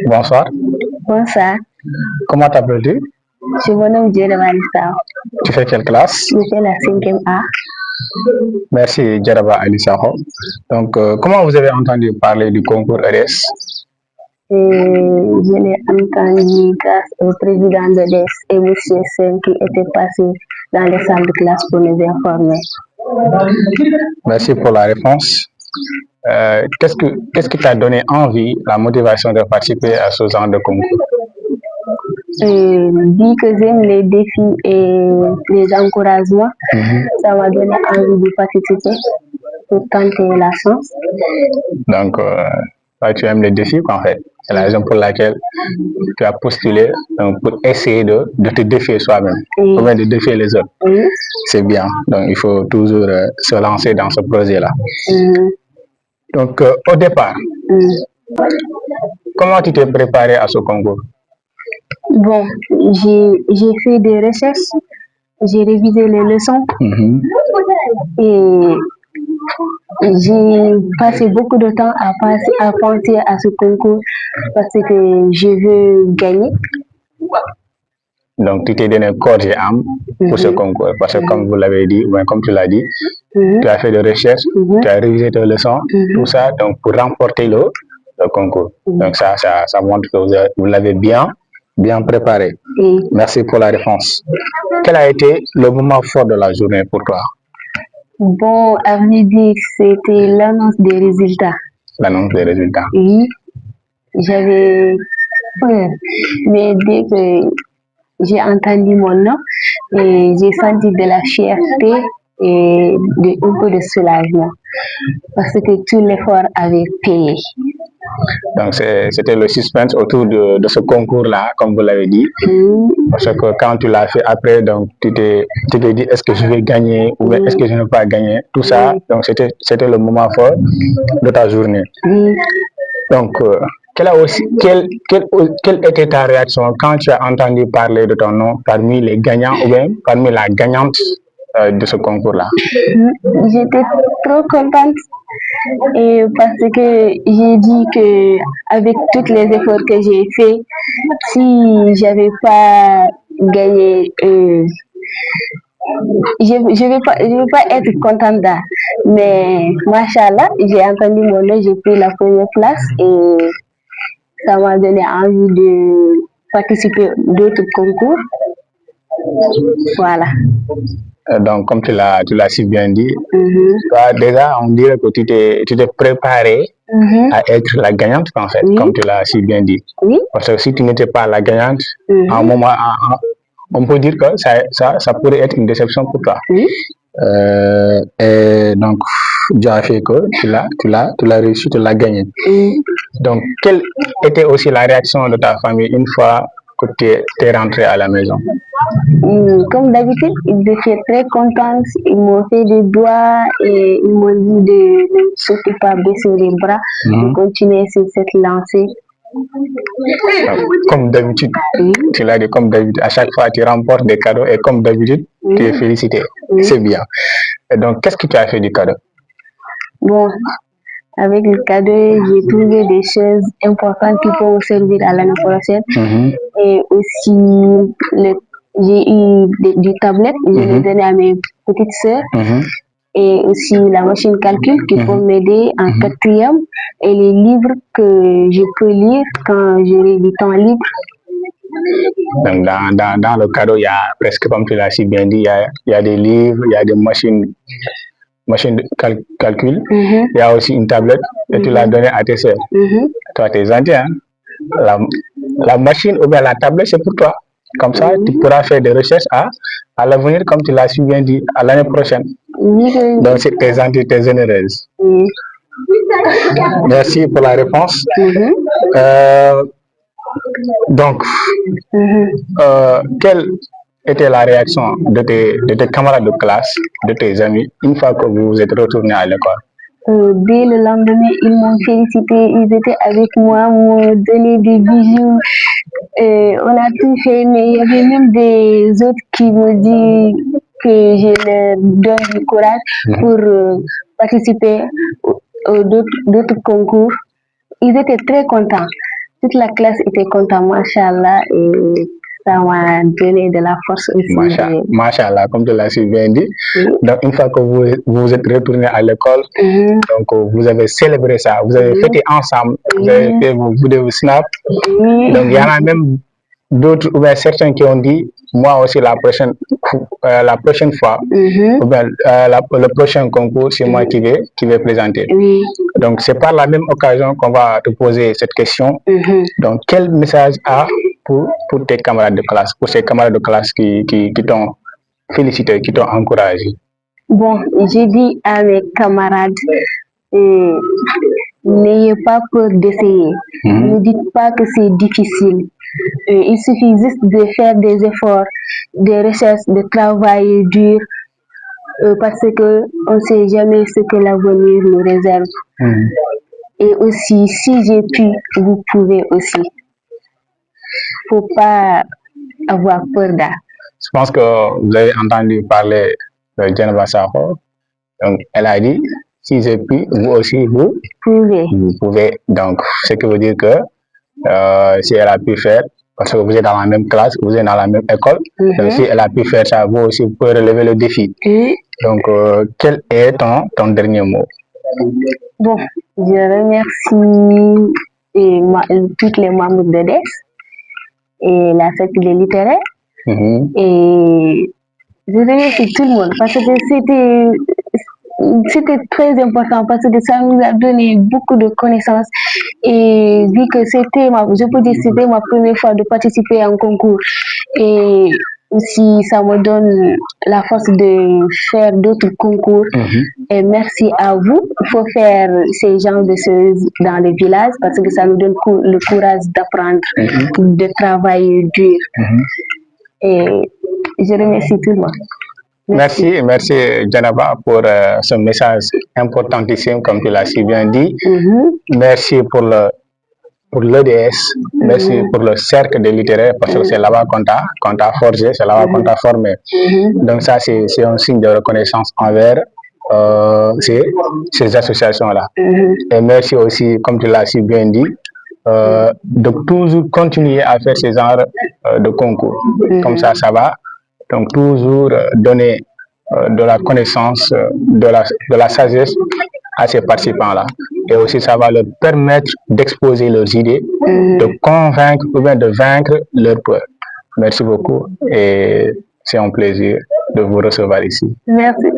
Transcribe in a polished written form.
Bonsoir. Bonsoir, Comment t'appelles-tu? je me nomme Djeraba Alissa. Tu fais quelle classe? Je fais la 5e A. Merci, Djeraba Alissa. Donc, comment vous avez entendu parler du concours EDS? Et je l'ai entendu grâce au président de l'ES et M. Sen qui était passé dans les salles de classe pour nous informer. Merci pour la réponse. Qu'est-ce qui t'a donné envie, la motivation de participer à ce genre de concours? Vu que j'aime les défis et les encouragements, ça m'a donné envie de participer pour tenter la chance. Donc, toi, tu aimes les défis, en fait. C'est la raison pour laquelle tu as postulé pour essayer de te défier soi-même, ou bien de défier les autres. C'est bien. Donc, il faut toujours se lancer dans ce projet-là. Donc, au départ, comment tu t'es préparé à ce concours? Bon, j'ai fait des recherches, j'ai révisé les leçons et j'ai passé beaucoup de temps à penser à ce concours parce que je veux gagner. Donc, tu t'es donné corps et âme pour ce concours parce que, comme vous l'avez dit, ou bien comme tu l'as dit, tu as fait des recherches, tu as révisé tes leçons, tout ça, donc pour remporter le concours. Donc, ça montre que vous l'avez bien préparé. Merci pour la réponse. Quel a été le moment fort de la journée pour toi? Bon, à vrai dire, c'était l'annonce des résultats. L'annonce des résultats? Oui, j'avais peur, mais dès que j'ai entendu mon nom et j'ai senti de la fierté et un peu de soulagement parce que tout l'effort avait payé. Donc, c'était le suspense autour de ce concours-là, comme vous l'avez dit. Parce que quand tu l'as fait après, donc tu t'es dit, est-ce que je vais gagner ou est-ce que je ne vais pas gagner? Tout ça, donc c'était le moment fort de ta journée. Donc, quelle était ta réaction quand tu as entendu parler de ton nom parmi les gagnants ou bien parmi la gagnante de ce concours-là? J'étais trop contente et parce que j'ai dit que avec tous les efforts que j'ai fait, si j'avais pas gagné, je vais pas être contente là. Mais machallah, j'ai entendu mon nom, j'ai pris la première place et ça m'a donné envie de participer à d'autres concours. Voilà. Donc, comme tu l'as si bien dit, toi, déjà, on dirait que tu t'es préparé à être la gagnante, en fait, comme tu l'as si bien dit. Parce que si tu n'étais pas la gagnante, à un moment, on peut dire que ça pourrait être une déception pour toi. Et donc, Dieu a fait que tu l'as réussi, tu l'as gagné. Donc, quelle était aussi la réaction de ta famille une fois que tu es rentré à la maison? Comme d'habitude, ils étaient très contents. Ils m'ont fait des doigts et ils m'ont dit de surtout pas baisser les bras, de continuer sur cette lancée. Comme d'habitude, tu l'as dit, comme d'habitude, à chaque fois tu remportes des cadeaux et comme d'habitude, tu es félicité. C'est bien. Et donc, qu'est-ce que tu as fait du cadeau? Bon, avec le cadeau, j'ai trouvé des choses importantes qui vont servir à l'année prochaine. Et aussi, j'ai eu des tablettes, je les ai données à mes petites sœurs. Et aussi la machine calcul qui peut m'aider en 4e et les livres que je peux lire quand j'aurai du temps libre. Donc, dans le cadeau, il y a presque, comme tu l'as si bien dit, il y a des livres, il y a des machines de calcul, il y a aussi une tablette et tu l'as donnée à tes sœurs. Toi, tu es gentil, hein? La machine ou bien la tablette, c'est pour toi. Comme ça, tu pourras faire des recherches à l'avenir, comme tu l'as si bien dit, à l'année prochaine. Donc, c'est tes gentil, tes généreuse. Merci pour la réponse. Donc, quelle était la réaction de tes camarades de classe, de tes amis, une fois que vous êtes retournés à l'école? Dès le lendemain, ils m'ont félicité, ils étaient avec moi, m'ont donné des bijoux. On a tout fait, mais il y avait même des autres qui me disent que je leur donne du courage pour participer aux d'autres concours. ils étaient très contents. Toute la classe était contente, machallah, et ça m'a donné de la force aussi. Machallah, comme tu l'as si bien dit. Oui. Donc, une fois que vous êtes retourné à l'école, donc vous avez célébré ça, vous avez fêté ensemble, vous avez fait vos vidéos snap. Donc, il y en a même d'autres, ou bien certains qui ont dit, moi aussi la prochaine fois, ou bien le prochain concours, c'est moi qui vais présenter. Donc c'est par la même occasion qu'on va te poser cette question. Donc quel message pour tes camarades de classe, pour ces camarades de classe qui t'ont félicité, qui t'ont encouragé? Bon, j'ai dit à mes camarades, n'ayez pas peur d'essayer. Ne dites pas que c'est difficile. Il suffit juste de faire des efforts, des recherches, de travailler dur, parce que on ne sait jamais ce que l'avenir nous réserve. Et aussi, si j'ai pu, vous pouvez aussi. Faut pas avoir peur d'art. Je pense que vous avez entendu parler de Dieynaba Sakho. Donc, elle a dit, si j'ai pu, vous aussi, vous pouvez. Donc, ce qui veut dire que si elle a pu faire, parce que vous êtes dans la même classe, vous êtes dans la même école, donc si elle a pu faire ça, vous aussi, vous pouvez relever le défi. Donc, quel est ton dernier mot? Bon, je remercie tous les membres de DES et la faculté littéraire. Et je remercie tout le monde parce que c'était très important parce que ça nous a donné beaucoup de connaissances et vu que c'était ma première fois de participer à un concours et aussi ça me donne la force de faire d'autres concours et merci à vous. Il faut faire ces genres de choses dans les villages parce que ça nous donne le courage d'apprendre, de travailler dur et je remercie tout le monde. Merci Dieynaba pour ce message importantissime comme tu l'as si bien dit. Merci pour l'EDS, merci pour le cercle des littéraires parce que c'est là-bas qu'on t'a forgé, c'est là-bas qu'on t'a formé. Donc ça c'est un signe de reconnaissance envers ces associations-là. Et merci aussi, comme tu l'as si bien dit, de toujours continuer à faire ces genres de concours. Comme ça va. Donc, toujours donner de la connaissance, de la sagesse à ces participants-là. Et aussi, ça va leur permettre d'exposer leurs idées, de convaincre ou bien de vaincre leurs peurs. Merci beaucoup et c'est un plaisir de vous recevoir ici. Merci.